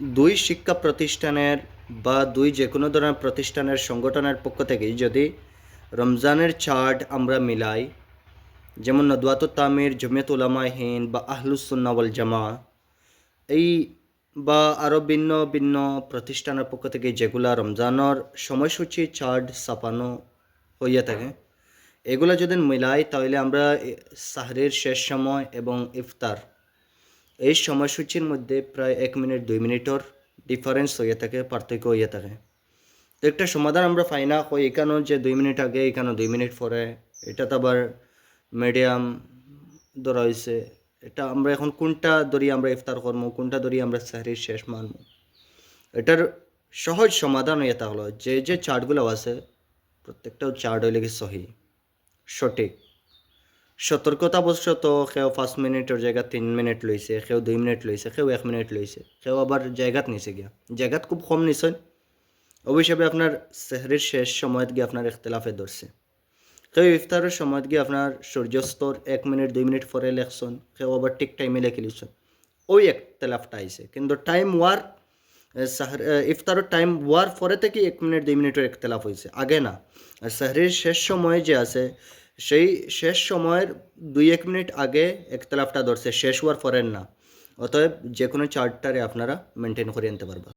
দুই শিক্ষা প্রতিষ্ঠানের বা দুই যে কোনো ধরনের প্রতিষ্ঠানের সংগঠনের পক্ষ থেকেই যদি রমজানের চার্ট আমরা মিলাই, যেমন নদওয়াতুত তামির, জমিয়ত উলামায়ে হিন্দ বা আহলুস সুন্নাহ ওয়াল জামা, এই বা আরও ভিন্ন ভিন্ন প্রতিষ্ঠানের পক্ষ থেকে যেগুলা রমজানের সময়সূচি চার্ট ছাপানো হইয়া থাকে, এগুলা যদি মিলাই তাহলে আমরা সাহরির শেষ সময় এবং ইফতার এই সময়সূচির মধ্যে প্রায় 1 মিনিট 2 মিনিটের ডিফারেন্স হইয়া থাকে, পার্থক্য হইয়া থাকে। তো একটা সমাধান আমরা পাই না, হয় এখানেও যে 2 মিনিট আগে, এখানেও 2 মিনিট পরে, এটা তো আবার মিডিয়াম ধরা হয়েছে। এটা আমরা এখন কোনটা ধরি আমরা ইফতার করবো, কোনটা ধরি আমরা সাহরির শেষ মানবো, এটার সহজ সমাধান হইয়া থাকলো যে যে চার্টগুলো আছে প্রত্যেকটাও চার্ট হইলে কি সহি সঠিক। সতর্কতাবশত কেউ 5 মিনিটের জায়গা 3 মিনিট লইছে, কেউ 2 মিনিট লইছে, কেউ 1 মিনিট লইছে, কেউ আবার জায়গাত নিছে গিয়া, জায়গাত খুব কম নিছেন। অবশ্যই আপনার সেহরির শেষ সময়ত গিয়ে আপনার ইখতলাফে ধরছে। কেউ ইফতারের সময়ত গিয়ে আপনার সূর্যাস্তর 1 মিনিট 2 মিনিট পরে লেখছেন, কেউ আবার ঠিক টাইমে লেখে লিখছেন, ওই ইখতলাফটা আইছে। কিন্তু টাইম ওয়ার ইফতারের টাইম ওয়ার পরে থেকে 1 মিনিট 2 মিনিটের ইখতলাফ হয়েছে, আগে না। আর সাহরির শেষ সময় যে আছে সেই শেষ সময়ের 2-1 মিনিট আগে ইখতলাফটা ধরছে, শেষ হওয়ার পরের না। অতএব যে কোনো চার্টটারে আপনারা মেনটেন করে আনতে পারবেন।